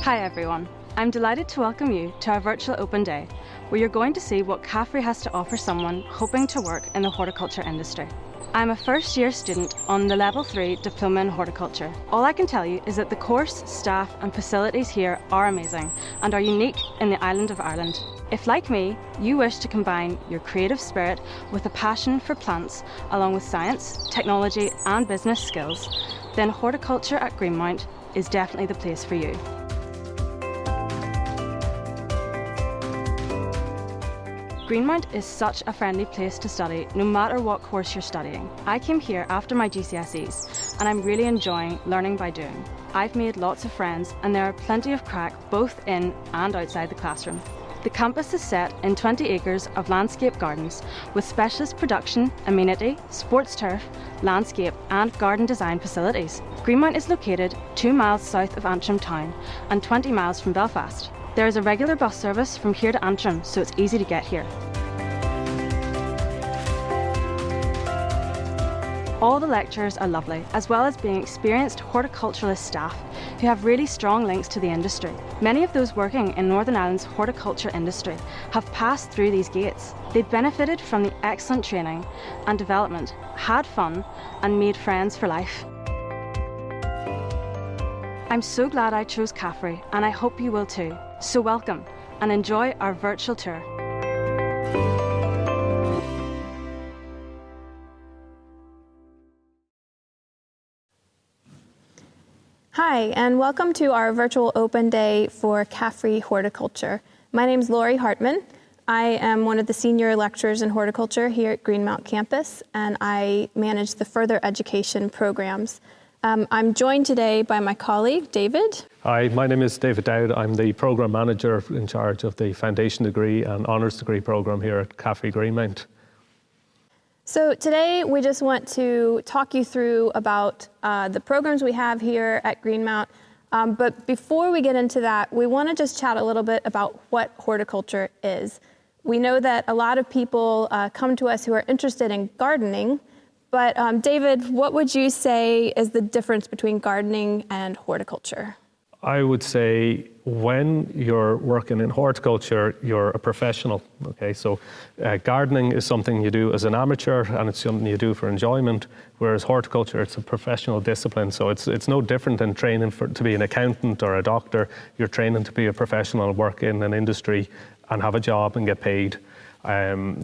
Hi everyone, I'm delighted to welcome you to our virtual open day, where you're going to see what CAFRE has to offer someone hoping to work in the horticulture industry. I'm a first year student on the Level 3 Diploma in Horticulture. All I can tell you is that the course, staff and facilities here are amazing and are unique in the island of Ireland. If, like me, you wish to combine your creative spirit with a passion for plants, along with science, technology and business skills, then horticulture at Greenmount is definitely the place for you. Greenmount is such a friendly place to study, no matter what course you're studying. I came here after my GCSEs, and I'm really enjoying learning by doing. I've made lots of friends, and there are plenty of crack both in and outside the classroom. The campus is set in 20 acres of landscape gardens with specialist production, amenity, sports turf, landscape and garden design facilities. Greenmount is located 2 miles south of Antrim town and 20 miles from Belfast. There is a regular bus service from here to Antrim, so it's easy to get here. All the lecturers are lovely, as well as being experienced horticulturalist staff who have really strong links to the industry. Many of those working in Northern Ireland's horticulture industry have passed through these gates. They've benefited from the excellent training and development, had fun, and made friends for life. I'm so glad I chose CAFRE, and I hope you will too. So welcome and enjoy our virtual tour. Hi, and welcome to our virtual open day for CAFRE Horticulture. My name is Lori Hartman. I am one of the senior lecturers in horticulture here at Greenmount Campus, and I manage the further education programs. I'm joined today by my colleague, David. Hi, my name is David Dowd. I'm the Programme Manager in charge of the Foundation Degree and Honours Degree Programme here at CAFRE Greenmount. So today we just want to talk you through about the programs we have here at Greenmount. But before we get into that, we want to just chat a little bit about what horticulture is. We know that a lot of people come to us who are interested in gardening. But David, what would you say is the difference between gardening and horticulture? I would say when you're working in horticulture, you're a professional, okay? So gardening is something you do as an amateur and it's something you do for enjoyment, whereas horticulture, it's a professional discipline. So it's no different than training to be an accountant or a doctor. You're training to be a professional, work in an industry and have a job and get paid.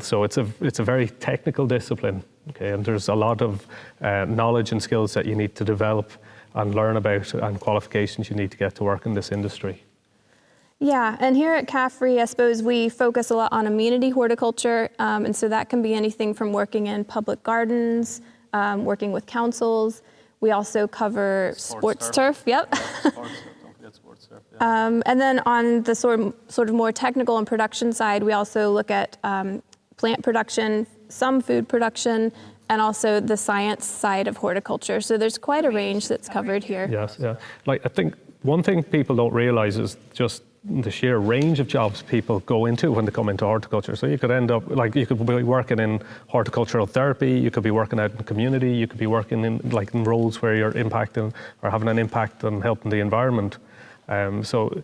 So it's a very technical discipline, okay, and there's a lot of knowledge and skills that you need to develop and learn about and qualifications you need to get to work in this industry. Yeah, and here at CAFRE, I suppose we focus a lot on amenity horticulture, and so that can be anything from working in public gardens, working with councils. We also cover sports turf. Yep. And then on the sort of more technical and production side, we also look at plant production, some food production, and also the science side of horticulture. So there's quite a range that's covered here. Yes, yeah. Like I think one thing people don't realize is just the sheer range of jobs people go into when they come into horticulture. So you could end up, like you could be working in horticultural therapy, you could be working out in the community, you could be working in roles where you're impacting or having an impact on helping the environment. So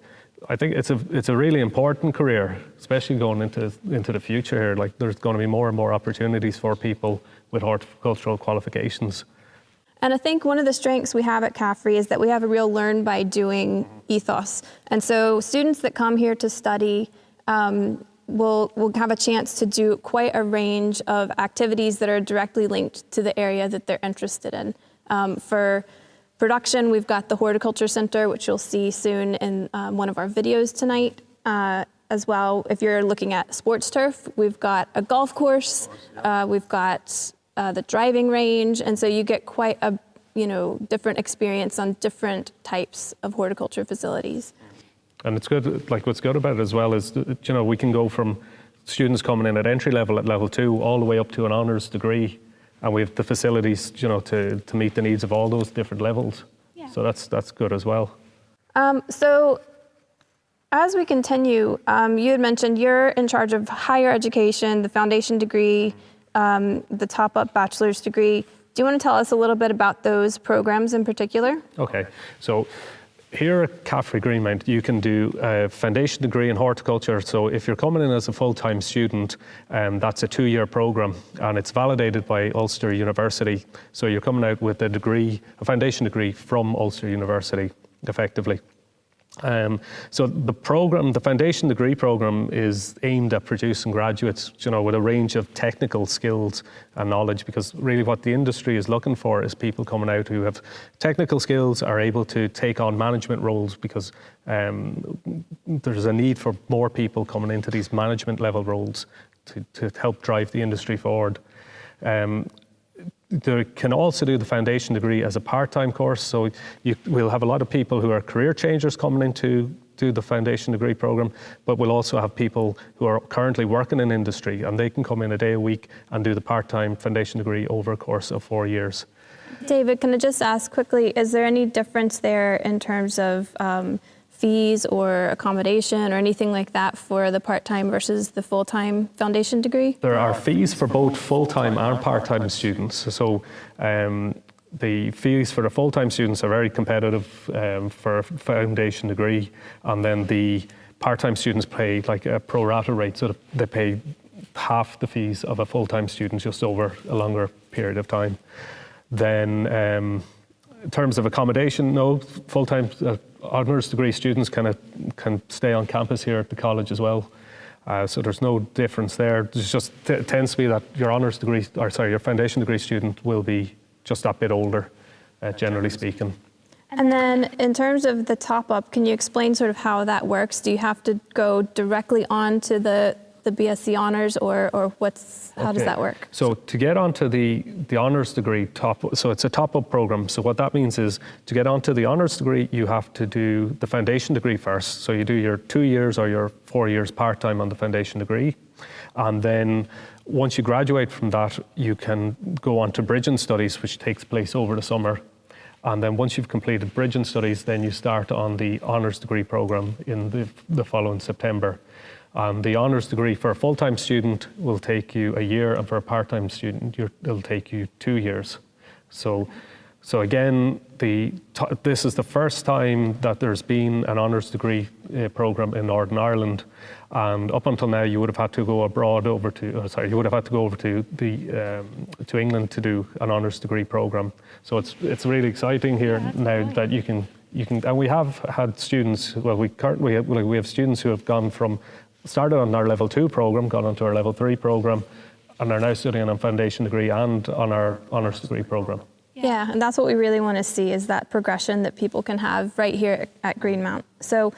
I think it's a really important career, especially going into the future here. Like there's going to be more and more opportunities for people with horticultural qualifications. And I think one of the strengths we have at CAFRE is that we have a real learn by doing ethos. And so students that come here to study will have a chance to do quite a range of activities that are directly linked to the area that they're interested in. For production, we've got the Horticulture Centre, which you'll see soon in one of our videos tonight. As well, if you're looking at sports turf, we've got a golf course, we've got the driving range, and so you get quite a different experience on different types of horticulture facilities. And it's good, like what's good about it as well is, we can go from students coming in at entry level at level 2 all the way up to an honours degree. And we have the facilities, to meet the needs of all those different levels. Yeah. So that's good as well. So as we continue, you had mentioned you're in charge of higher education, the foundation degree, the top-up bachelor's degree. Do you want to tell us a little bit about those programs in particular? Okay. So here at CAFRE Greenmount, you can do a foundation degree in horticulture. So if you're coming in as a full-time student, that's a 2-year program, and it's validated by Ulster University. So you're coming out with a degree, a foundation degree from Ulster University, effectively. So the foundation degree program is aimed at producing graduates, with a range of technical skills and knowledge, because really what the industry is looking for is people coming out who have technical skills, are able to take on management roles, because there's a need for more people coming into these management level roles to help drive the industry forward. They can also do the foundation degree as a part-time course, so we'll have a lot of people who are career changers coming into the foundation degree program, but we'll also have people who are currently working in industry, and they can come in a day a week and do the part-time foundation degree over a course of 4 years. David, can I just ask quickly, is there any difference there in terms of fees or accommodation or anything like that for the part-time versus the full-time foundation degree? There are fees for both full-time and part-time students. So the fees for the full-time students are very competitive for a foundation degree, and then the part-time students pay like a pro rata rate, so they pay half the fees of a full-time student just over a longer period of time. Then in terms of accommodation, no, full-time honours degree students can stay on campus here at the college as well. So there's no difference there. There's just tends to be that your your foundation degree student will be just that bit older, generally speaking. And then in terms of the top-up, can you explain sort of how that works? Do you have to go directly on to the BSc honours, or how does that work? So to get onto the honours degree so it's a top-up program. So what that means is, to get onto the honours degree, you have to do the foundation degree first. So you do your 2 years or your 4 years part-time on the foundation degree. And then once you graduate from that, you can go on to bridging studies, which takes place over the summer. And then once you've completed bridging studies, then you start on the honours degree program in the following September. The honours degree for a full-time student will take you a year, and for a part-time student, it'll take you 2 years. So again, this is the first time that there's been an honours degree program in Northern Ireland, and up until now, you would have had to go to England to do an honours degree program. So it's really exciting here now that you can, and we have had students. Well, we have students who have started on our level 2 program, gone on to our level 3 program, and are now studying on foundation degree and on our honours degree program. Yeah, and that's what we really want to see, is that progression that people can have right here at Greenmount. So,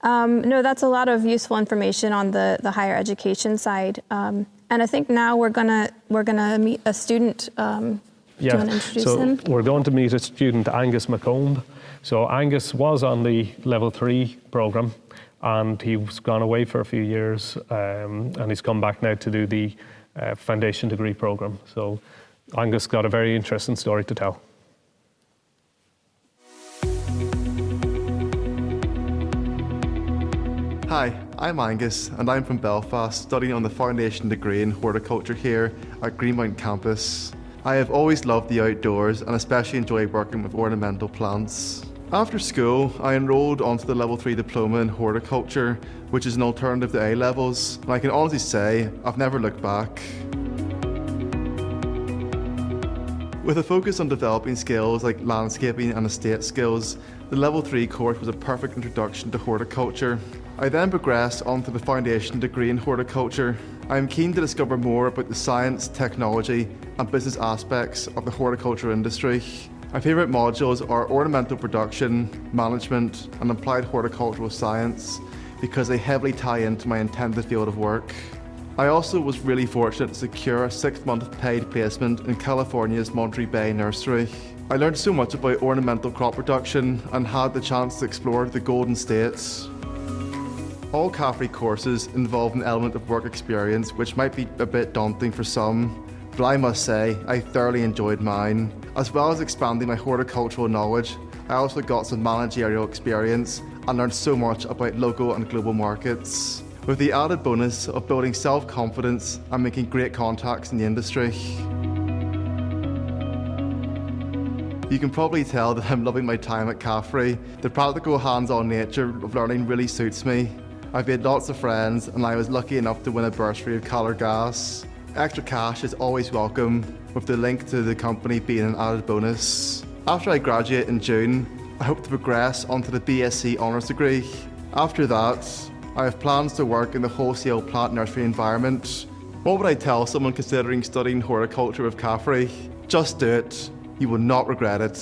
no, that's a lot of useful information on the higher education side. And I think now we're gonna meet a student. Do you want to introduce him? We're going to meet a student, Angus Mccomb. So Angus was on the level 3 program, and he's gone away for a few years, and he's come back now to do the foundation degree program. So Angus got a very interesting story to tell. Hi, I'm Angus, and I'm from Belfast, studying on the foundation degree in horticulture here at Greenmount Campus. I have always loved the outdoors, and especially enjoy working with ornamental plants. After school, I enrolled onto the level 3 diploma in horticulture, which is an alternative to A-levels, and I can honestly say I've never looked back. With a focus on developing skills like landscaping and estate skills, the level 3 course was a perfect introduction to horticulture. I then progressed onto the foundation degree in horticulture. I am keen to discover more about the science, technology, and business aspects of the horticulture industry. My favourite modules are ornamental production, management, and applied horticultural science, because they heavily tie into my intended field of work. I also was really fortunate to secure a 6-month paid placement in California's Monterey Bay Nursery. I learned so much about ornamental crop production and had the chance to explore the Golden States. All CAFRE courses involve an element of work experience, which might be a bit daunting for some, but I must say I thoroughly enjoyed mine. As well as expanding my horticultural knowledge, I also got some managerial experience and learned so much about local and global markets, with the added bonus of building self-confidence and making great contacts in the industry. You can probably tell that I'm loving my time at CAFRE. The practical hands-on nature of learning really suits me. I've made lots of friends and I was lucky enough to win a bursary of coloured gas. Extra cash is always welcome, with the link to the company being an added bonus. After I graduate in June, I hope to progress onto the BSc Honours degree. After that, I have plans to work in the wholesale plant nursery environment. What would I tell someone considering studying horticulture with CAFRE? Just do it. You will not regret it.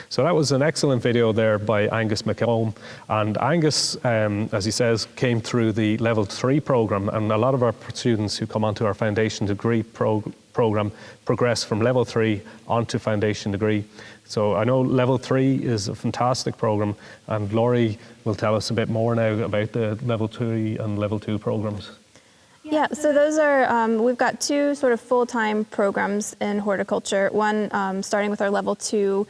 So that was an excellent video there by Angus Mccomb. And Angus, as he says, came through the Level 3 programme, and a lot of our students who come onto our foundation degree programme progress from Level 3 onto foundation degree. So I know Level 3 is a fantastic programme, and Laurie will tell us a bit more now about the Level 3 and Level 2 programmes. Yeah, so those are, we've got two sort of full-time programs in horticulture. One starting with our Level 2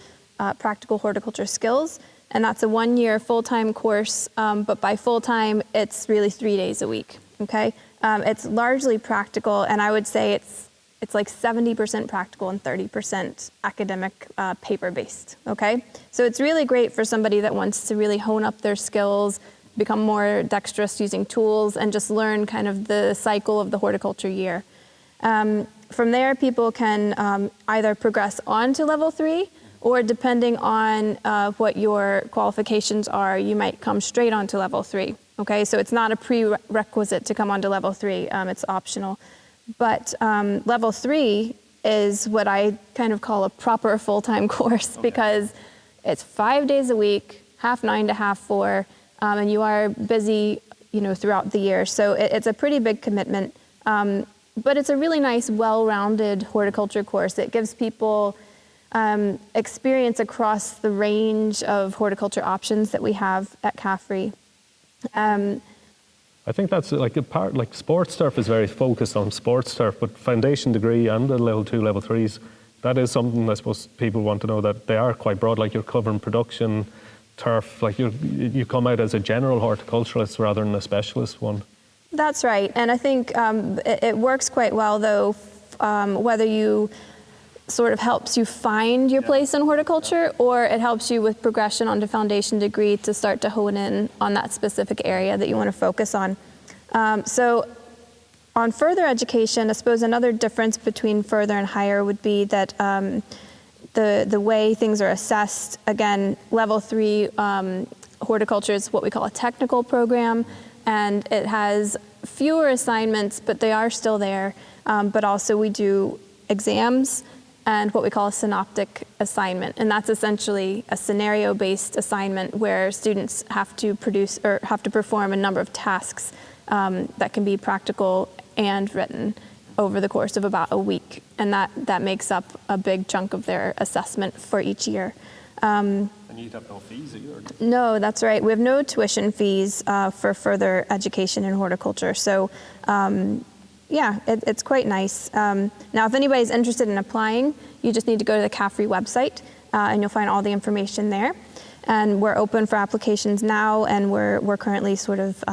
practical horticulture skills, and that's a 1-year full-time course, but by full-time it's really 3 days a week, okay? It's largely practical, and I would say it's like 70% practical and 30% academic paper-based, okay? So it's really great for somebody that wants to really hone up their skills, become more dexterous using tools, and just learn kind of the cycle of the horticulture year. From there, people can either progress on to Level 3, or depending on what your qualifications are, you might come straight onto Level 3, okay? So it's not a prerequisite to come onto Level 3, it's optional. But Level 3 is what I kind of call a proper full-time course, because it's 5 days a week, 9:30 to 4:30, and you are busy, throughout the year. So it's a pretty big commitment, but it's a really nice, well-rounded horticulture course. It gives people experience across the range of horticulture options that we have at CAFRE. I think that's like a part, like sports turf is very focused on sports turf, but foundation degree and the Level 2, Level 3s, that is something I suppose people want to know, that they are quite broad, like you're covering production, turf, like you come out as a general horticulturalist rather than a specialist one. That's right, and I think it works quite well though, whether you sort of helps you find your place in horticulture, or it helps you with progression onto foundation degree to start to hone in on that specific area that you want to focus on. So on further education, I suppose another difference between further and higher would be that the way things are assessed, again, Level 3 horticulture is what we call a technical program, and it has fewer assignments, but they are still there. But also we do exams and what we call a synoptic assignment. And that's essentially a scenario-based assignment where students have to produce or have to perform a number of tasks that can be practical and written over the course of about a week. And that makes up a big chunk of their assessment for each year. And you'd have no fees either? No, that's right. We have no tuition fees for further education in horticulture. So yeah, it's quite nice. Now, if anybody's interested in applying, you just need to go to the CAFRE website, and you'll find all the information there. And we're open for applications now, and we're currently sort of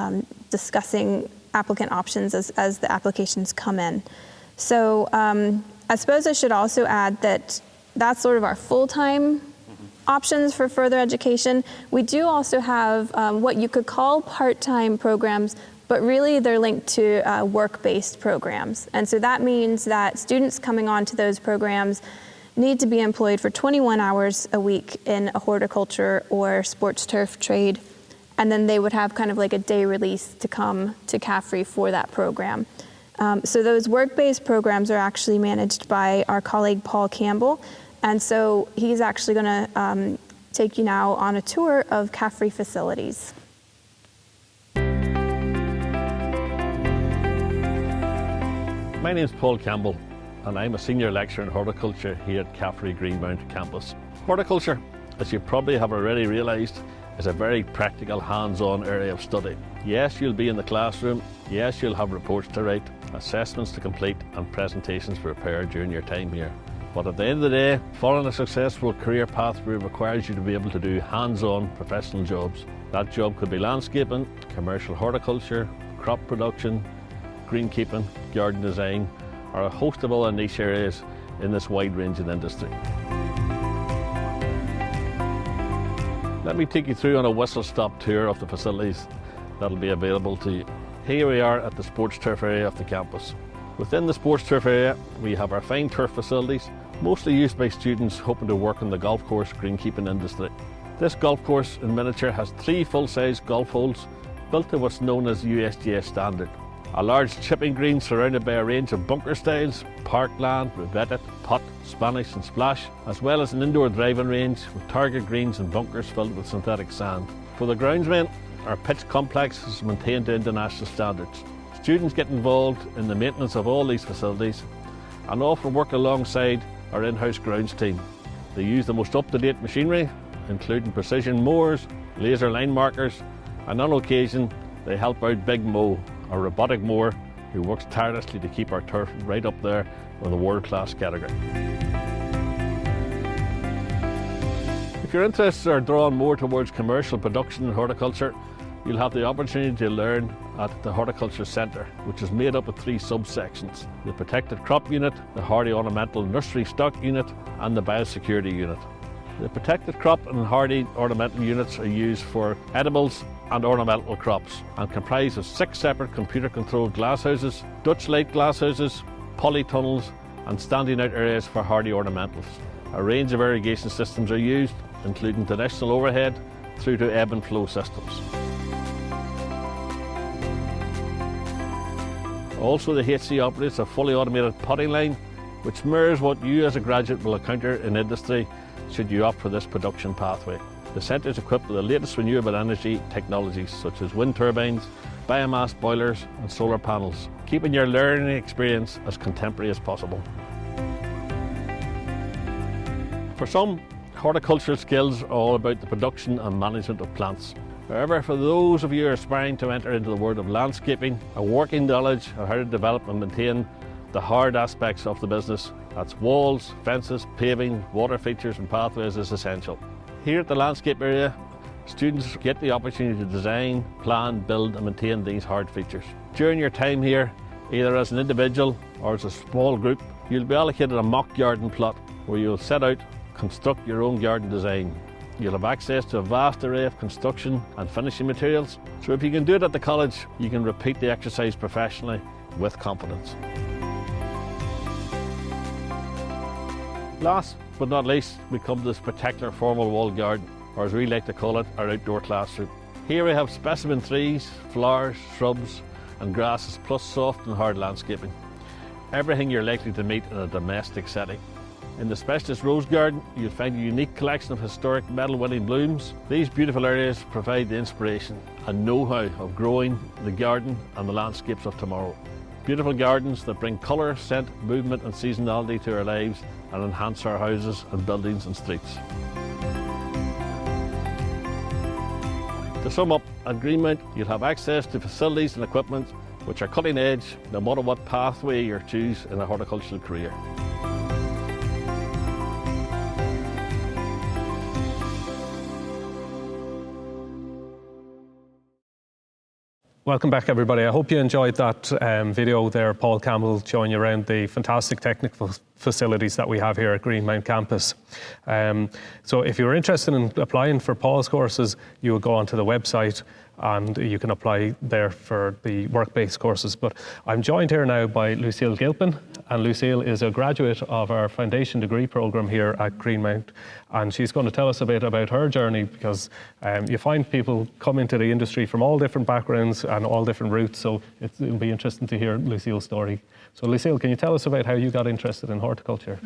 discussing applicant options as the applications come in. So I suppose I should also add that that's sort of our full-time options for further education. We do also have what you could call part-time programs, but really they're linked to work-based programs. And so that means that students coming onto those programs need to be employed for 21 hours a week in a horticulture or sports turf trade, and then they would have kind of like a day release to come to CAFRE for that program. So those work-based programs are actually managed by our colleague Paul Campbell, and so he's actually gonna take you now on a tour of CAFRE facilities. My name is Paul Campbell, and I'm a senior lecturer in horticulture here at CAFRE Greenmount Campus. Horticulture, as you probably have already realised, is a very practical, hands-on area of study. Yes, you'll be in the classroom. Yes, you'll have reports to write, assessments to complete, and presentations to prepare during your time here. But at the end of the day, following a successful career pathway requires you to be able to do hands-on professional jobs. That job could be landscaping, commercial horticulture, crop production, greenkeeping, garden design, or a host of other niche areas in this wide-ranging industry. Let me take you through on a whistle-stop tour of the facilities that'll be available to you. Here we are at the sports turf area of the campus. Within the sports turf area, we have our fine turf facilities, mostly used by students hoping to work in the golf course greenkeeping industry. This golf course in miniature has 3 full-size golf holes built to what's known as USGS standard. A large chipping green surrounded by a range of bunker styles, parkland, revetted, putt, Spanish and splash, as well as an indoor driving range with target greens and bunkers filled with synthetic sand. For the groundsmen, our pitch complex is maintained to international standards. Students get involved in the maintenance of all these facilities and often work alongside our in-house grounds team. They use the most up-to-date machinery, including precision mowers, laser line markers, and on occasion they help out Big Mo, a robotic mower who works tirelessly to keep our turf right up there with a world-class category. If your interests are drawn more towards commercial production in horticulture, you'll have the opportunity to learn at the Horticulture Centre, which is made up of 3 subsections: the Protected Crop Unit, the Hardy Ornamental Nursery Stock Unit, and the Biosecurity Unit. The Protected Crop and Hardy Ornamental Units are used for edibles and ornamental crops and comprise of 6 separate computer-controlled glasshouses, Dutch light glasshouses, polytunnels, and standing out areas for hardy ornamentals. A range of irrigation systems are used, including traditional overhead through to ebb and flow systems. Also, the HC operates a fully automated potting line, which mirrors what you as a graduate will encounter in industry should you opt for this production pathway. The centre is equipped with the latest renewable energy technologies such as wind turbines, biomass boilers and solar panels, keeping your learning experience as contemporary as possible. For some, horticultural skills are all about the production and management of plants. However, for those of you aspiring to enter into the world of landscaping, a working knowledge of how to develop and maintain the hard aspects of the business, that's walls, fences, paving, water features and pathways, is essential. Here at the landscape area, students get the opportunity to design, plan, build and maintain these hard features. During your time here, either as an individual or as a small group, you'll be allocated a mock garden plot where you'll set out, construct your own garden design. You'll have access to a vast array of construction and finishing materials, so if you can do it at the college, you can repeat the exercise professionally with confidence. Last but not least, we come to this spectacular formal wall garden, or as we like to call it, our outdoor classroom. Here we have specimen trees, flowers, shrubs and grasses, plus soft and hard landscaping. Everything you're likely to meet in a domestic setting. In the specialist rose garden, you'll find a unique collection of historic medal-winning blooms. These beautiful areas provide the inspiration and know-how of growing the garden and the landscapes of tomorrow. Beautiful gardens that bring colour, scent, movement and seasonality to our lives and enhance our houses and buildings and streets. To sum up, at Greenmount you'll have access to facilities and equipment which are cutting edge no matter what pathway you choose in a horticultural career. Welcome back, everybody. I hope you enjoyed that video there, Paul Campbell showing you around the fantastic technical facilities that we have here at Greenmount Campus. So if you're interested in applying for Paul's courses, you would go onto the website and you can apply there for the work-based courses. But I'm joined here now by Lucille Gilpin, and Lucille is a graduate of our foundation degree program here at Greenmount, and she's going to tell us a bit about her journey, because you find people come into the industry from all different backgrounds and all different routes, so it'll be interesting to hear Lucille's story. So Lucille, can you tell us about how you got interested in horticulture?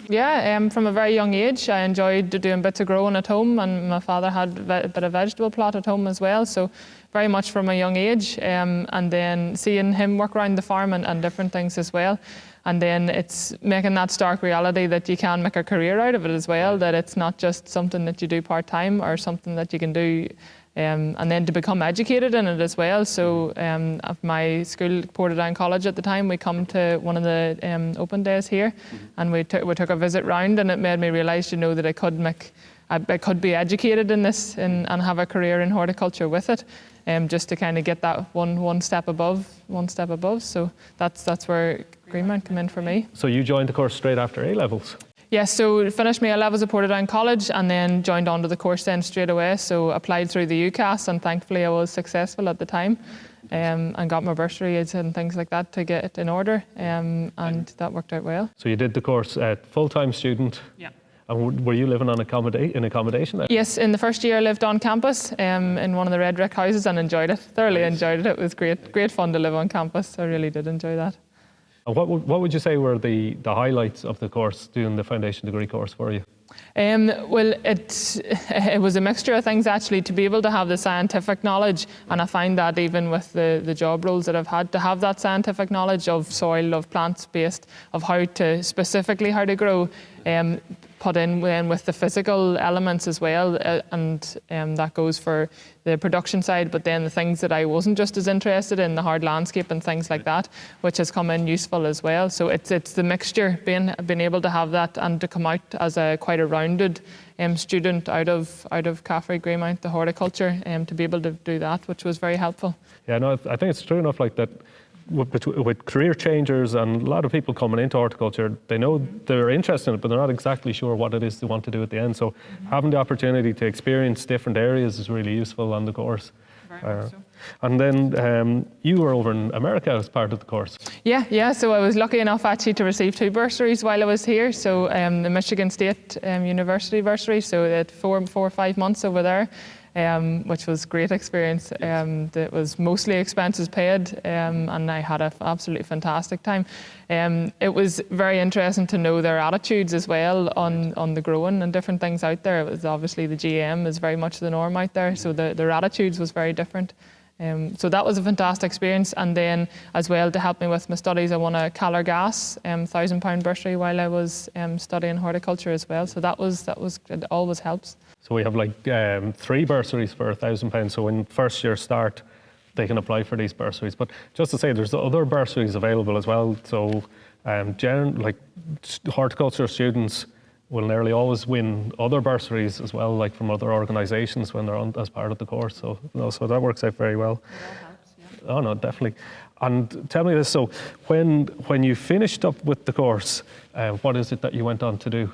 Yeah, from a very young age I enjoyed doing bits of growing at home, and my father had a bit of vegetable plot at home as well, so very much from a young age, and then seeing him work around the farm and different things as well. And then it's making that stark reality that you can make a career out of it as well, that it's not just something that you do part-time or something that you can do, and then to become educated in it as well. So at my school, Portadown College at the time, we come to one of the open days here, and we took a visit round, and it made me realise, you know, that I could make I could be educated in this and have a career in horticulture with it, just to kind of get that one step above. So that's where Greenmount came in for me. So you joined the course straight after A-levels? Yes, so finished my A-levels at Portadown College and then joined onto the course then straight away. So applied through the UCAS and thankfully I was successful at the time, and got my bursaries and things like that to get it in order, and that worked out well. So you did the course at full-time student? Yeah. And were you living on in accommodation there? Yes, in the first year I lived on campus in one of the red brick houses and enjoyed it, thoroughly enjoyed it. It was great fun to live on campus. I really did enjoy that. And what would you say were the highlights of the course, doing the foundation degree course for you? Well, it was a mixture of things actually, to be able to have the scientific knowledge, and I find that even with the job roles that I've had, to have that scientific knowledge of soil, of plants based, of how to grow, put in with the physical elements as well, and that goes for the production side, but then the things that I wasn't just as interested in, the hard landscape and things like that, which has come in useful as well. So it's the mixture, being able to have that and to come out as quite a rounded student out of CAFRE, Greenmount, the horticulture, to be able to do that, which was very helpful. Yeah, no, I think it's true enough like that. With career changers and a lot of people coming into horticulture, they know they're interested in it, but they're not exactly sure what it is they want to do at the end. So having the opportunity to experience different areas is really useful on the course. Very much so. And then you were over in America as part of the course. Yeah. So I was lucky enough actually to receive 2 bursaries while I was here. So the Michigan State University bursary, so at 4 or 5 months over there. Which was a great experience. It was mostly expenses paid, and I had an absolutely fantastic time. It was very interesting to know their attitudes as well on the growing and different things out there. It was obviously the GM is very much the norm out there, so their attitudes was very different. So that was a fantastic experience, and then as well to help me with my studies, I won a Calor Gas £1,000 bursary while I was studying horticulture as well. So that was it always helps. So we have like 3 bursaries for £1,000. So when first year start, they can apply for these bursaries. But just to say, there's other bursaries available as well. So like horticulture students will nearly always win other bursaries as well, like from other organisations when they're on as part of the course. So so that works out very well. It all helps, yeah. Oh no, definitely. And tell me this: so when you finished up with the course, what is it that you went on to do?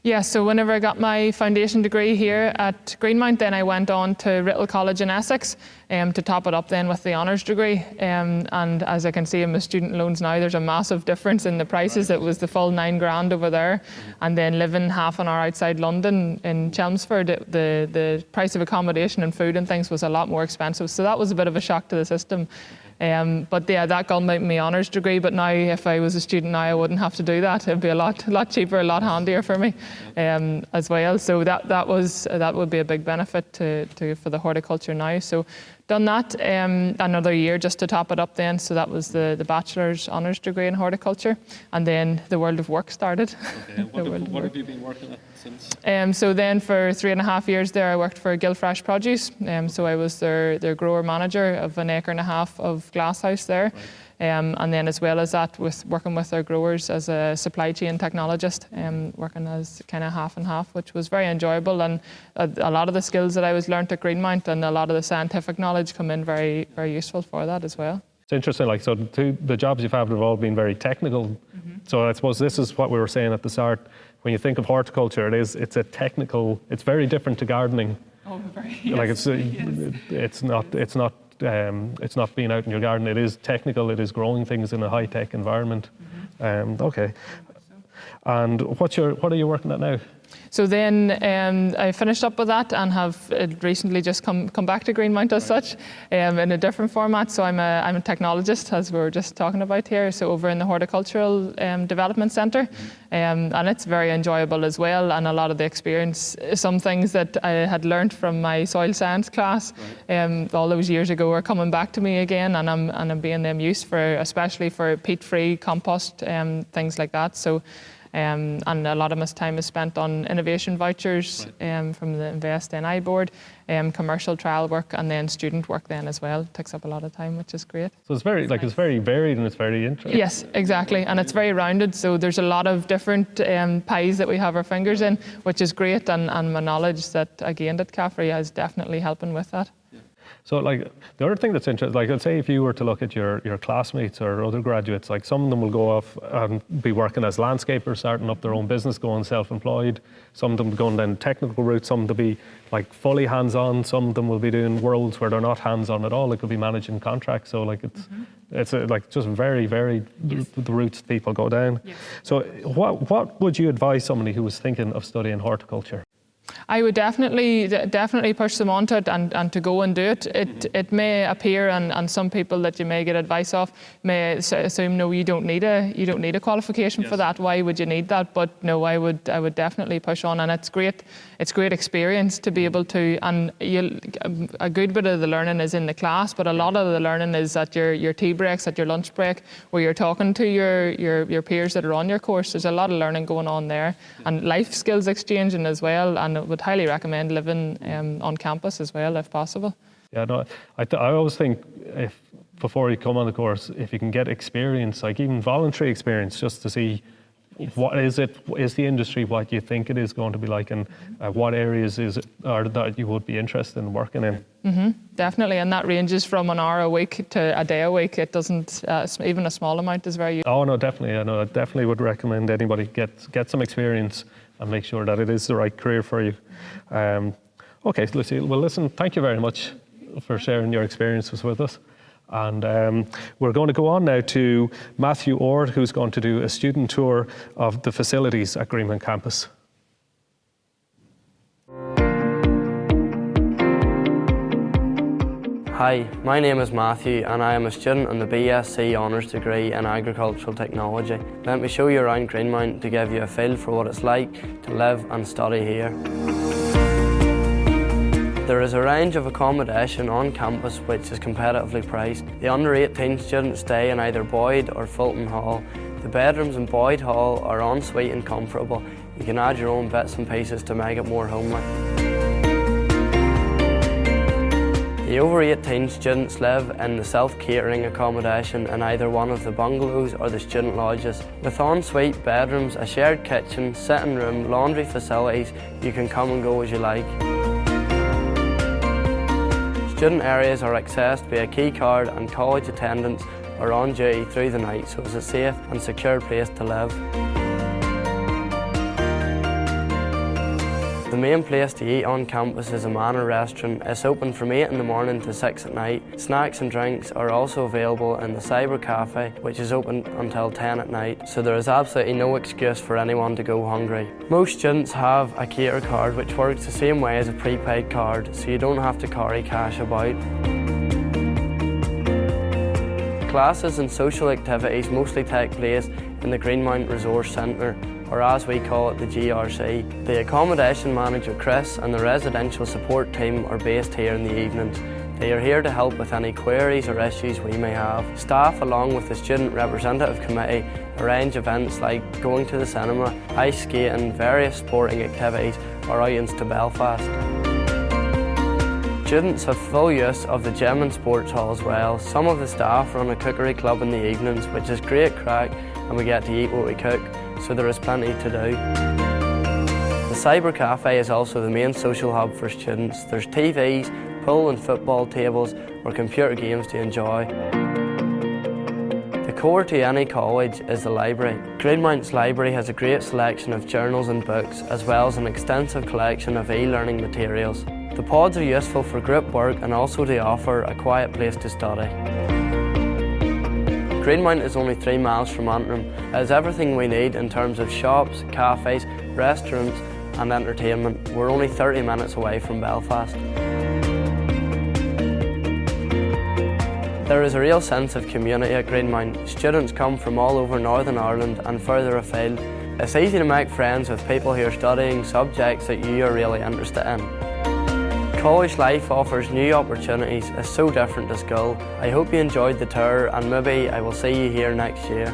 Yeah, so whenever I got my foundation degree here at Greenmount, then I went on to Riddle College in Essex to top it up then with the honours degree. And as I can see in my student loans now, there's a massive difference in the prices. It was the full £9,000 over there. And then living half an hour outside London in Chelmsford, the price of accommodation and food and things was a lot more expensive. So that was a bit of a shock to the system. But yeah, that got my honours degree. But now, if I was a student now, I wouldn't have to do that. It'd be a lot cheaper, a lot handier for me as well. So that would be a big benefit for the horticulture now. So done that another year just to top it up then. So that was the bachelor's honours degree in horticulture, and then the world of work started. Okay. What have you been working at since? So then for 3.5 years there, I worked for Gilfresh Produce. So I was their grower manager of 1.5 acres of glasshouse there. Right. And then as well as that, working with their growers as a supply chain technologist, working as kind of half and half, which was very enjoyable. And a lot of the skills that I was learnt at Greenmount and a lot of the scientific knowledge come in very, very useful for that as well. It's interesting, so the jobs you've had have all been very technical. Mm-hmm. So I suppose this is what we were saying at the start. When you think of horticulture, it's a technical, it's very different to gardening. Oh, very. Like yes. It's not being out in your garden. It is technical. It is growing things in a high-tech environment. Mm-hmm. Okay. And what are you working at now? So then I finished up with that and have recently just come back to Greenmount as such in a different format. So I'm a technologist, as we were just talking about here, so over in the Horticultural Development Centre. And it's very enjoyable as well, and a lot of the experience, some things that I had learnt from my soil science class all those years ago are coming back to me again, and I'm being them used for, especially for peat-free compost, things like that. So and a lot of my time is spent on innovation vouchers from the Invest NI board, commercial trial work, and then student work then as well. It takes up a lot of time, which is great. So it's very varied and it's very interesting. Yes, exactly, and it's very rounded, so there's a lot of different pies that we have our fingers in, which is great, and my knowledge that I gained at CAFRE is definitely helping with that. So like the other thing that's interesting, like I'd say if you were to look at your classmates or other graduates, like some of them will go off and be working as landscapers, starting up their own business, going self-employed. Some of them going down technical routes, some to be like fully hands-on, some of them will be doing worlds where they're not hands-on at all. They could be managing contracts. So like it's like just very varied the routes people go down. Yes. So what would you advise somebody who was thinking of studying horticulture? I would definitely push them onto it and to go and do it. It may appear, and some people that you may get advice off may assume, no, you don't need a qualification for that. Why would you need that? But no, I would definitely push on, and it's great experience to be able to. And a good bit of the learning is in the class, but a lot of the learning is at your tea breaks, at your lunch break, where you're talking to your peers that are on your course. There's a lot of learning going on there, and life skills exchanging as well. And I would highly recommend living on campus as well, if possible. Yeah, no, I always think before you come on the course, if you can get experience, like even voluntary experience, just to see what is the industry what you think it is going to be like, and what areas are that you would be interested in working in. Mm-hmm, definitely, and that ranges from an hour a week to a day a week. It doesn't, even a small amount is very useful. Oh no, definitely. I definitely would recommend anybody get some experience and make sure that it is the right career for you. Okay, Lucy, well listen, thank you very much for sharing your experiences with us. And we're going to go on now to Matthew Ord, who's going to do a student tour of the facilities at Greenmount Campus. Hi, my name is Matthew and I am a student on the BSc Honours degree in Agricultural Technology. Let me show you around Greenmount to give you a feel for what it's like to live and study here. There is a range of accommodation on campus which is competitively priced. The under 18 students stay in either Boyd or Fulton Hall. The bedrooms in Boyd Hall are ensuite and comfortable. You can add your own bits and pieces to make it more homely. The over 18 students live in the self-catering accommodation in either one of the bungalows or the student lodges. With ensuite bedrooms, a shared kitchen, sitting room, laundry facilities, you can come and go as you like. Student areas are accessed via key card, and college attendants are on duty through the night, so it's a safe and secure place to live. The main place to eat on campus is a Manor restaurant. It's open from 8 in the morning to 6 at night. Snacks and drinks are also available in the Cyber Cafe, which is open until 10 at night, so there is absolutely no excuse for anyone to go hungry. Most students have a cater card which works the same way as a prepaid card, so you don't have to carry cash about. Classes and social activities mostly take place in the Greenmount Resource Centre, or as we call it, the GRC. The accommodation manager Chris and the residential support team are based here in the evenings. They are here to help with any queries or issues we may have. Staff, along with the student representative committee, arrange events like going to the cinema, ice skating, various sporting activities, or outings to Belfast. Students have full use of the gym and sports hall as well. Some of the staff run a cookery club in the evenings, which is great crack, and we get to eat what we cook, so there is plenty to do. The Cyber Cafe is also the main social hub for students. There's TVs, pool and football tables, or computer games to enjoy. The core to any college is the library. Greenmount's library has a great selection of journals and books, as well as an extensive collection of e-learning materials. The pods are useful for group work and also to offer a quiet place to study. Greenmount is only 3 miles from Antrim. It has everything we need in terms of shops, cafes, restaurants and entertainment. We're only 30 minutes away from Belfast. There is a real sense of community at Greenmount. Students come from all over Northern Ireland and further afield. It's easy to make friends with people who are studying subjects that you are really interested in. College life offers new opportunities. It's so different to school. I hope you enjoyed the tour, and maybe I will see you here next year.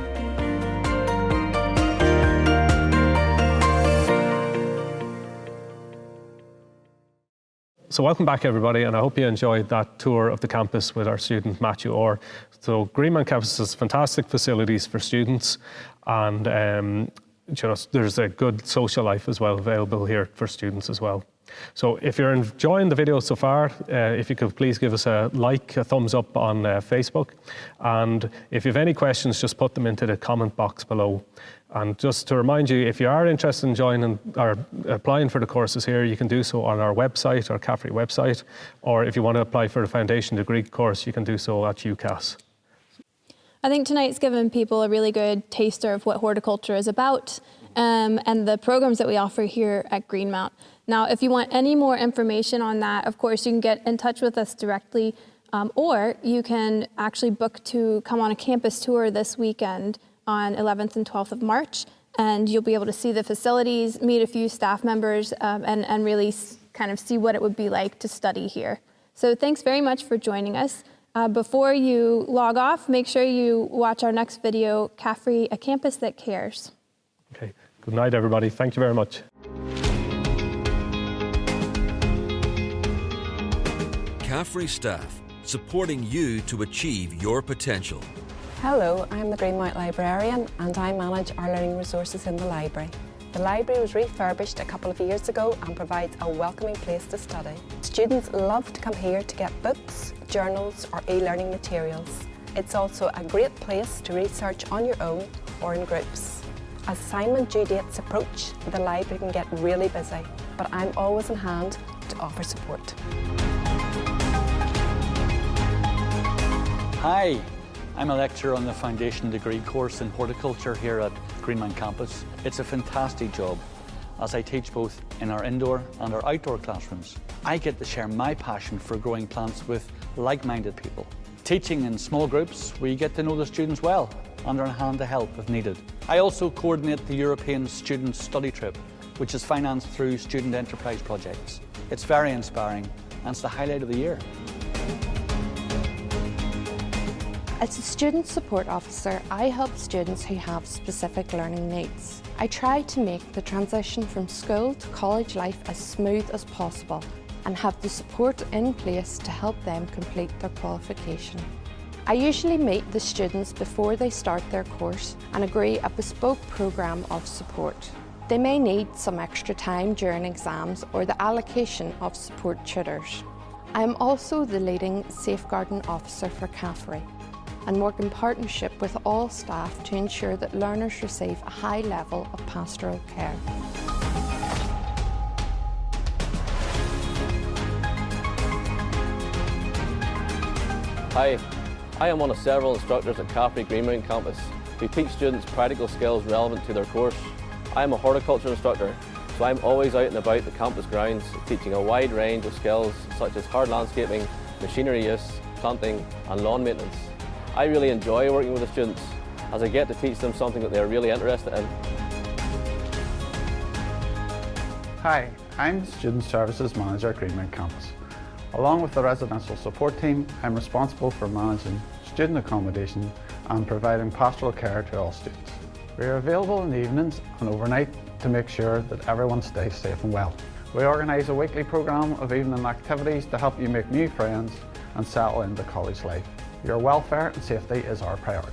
So welcome back, everybody, and I hope you enjoyed that tour of the campus with our student Matthew Orr. So Greenmount Campus has fantastic facilities for students, and there's a good social life as well available here for students as well. So if you're enjoying the video so far, if you could please give us a like, a thumbs up on Facebook. And if you have any questions, just put them into the comment box below. And just to remind you, if you are interested in joining or applying for the courses here, you can do so on our website, our CAFRE website. Or if you want to apply for the foundation degree course, you can do so at UCAS. I think tonight's given people a really good taster of what horticulture is about and the programs that we offer here at Greenmount. Now, if you want any more information on that, of course, you can get in touch with us directly, or you can actually book to come on a campus tour this weekend on 11th and 12th of March, and you'll be able to see the facilities, meet a few staff members, and really kind of see what it would be like to study here. So thanks very much for joining us. Before you log off, make sure you watch our next video, CAFRE, a campus that cares. Okay, good night, everybody. Thank you very much. CAFRE staff, supporting you to achieve your potential. Hello, I'm the Greenmount Librarian and I manage our learning resources in the library. The library was refurbished a couple of years ago and provides a welcoming place to study. Students love to come here to get books, journals or e-learning materials. It's also a great place to research on your own or in groups. As assignment due dates approach, the library can get really busy, but I'm always on hand to offer support. Hi, I'm a lecturer on the foundation degree course in horticulture here at Greenmount Campus. It's a fantastic job as I teach both in our indoor and our outdoor classrooms. I get to share my passion for growing plants with like-minded people. Teaching in small groups where you get to know the students well and are on hand to help if needed. I also coordinate the European Student Study Trip, which is financed through student enterprise projects. It's very inspiring and it's the highlight of the year. As a student support officer, I help students who have specific learning needs. I try to make the transition from school to college life as smooth as possible and have the support in place to help them complete their qualification. I usually meet the students before they start their course and agree a bespoke programme of support. They may need some extra time during exams or the allocation of support tutors. I am also the leading safeguarding officer for CAFRE and work in partnership with all staff to ensure that learners receive a high level of pastoral care. Hi, I am one of several instructors at CAFRE Greenmount Campus who teach students practical skills relevant to their course. I am a horticulture instructor, so I'm always out and about the campus grounds teaching a wide range of skills such as hard landscaping, machinery use, planting and lawn maintenance. I really enjoy working with the students as I get to teach them something that they're really interested in. Hi, I'm the Student Services Manager at Greenmount Campus. Along with the residential support team, I'm responsible for managing student accommodation and providing pastoral care to all students. We are available in the evenings and overnight to make sure that everyone stays safe and well. We organise a weekly programme of evening activities to help you make new friends and settle into college life. Your welfare and safety is our priority.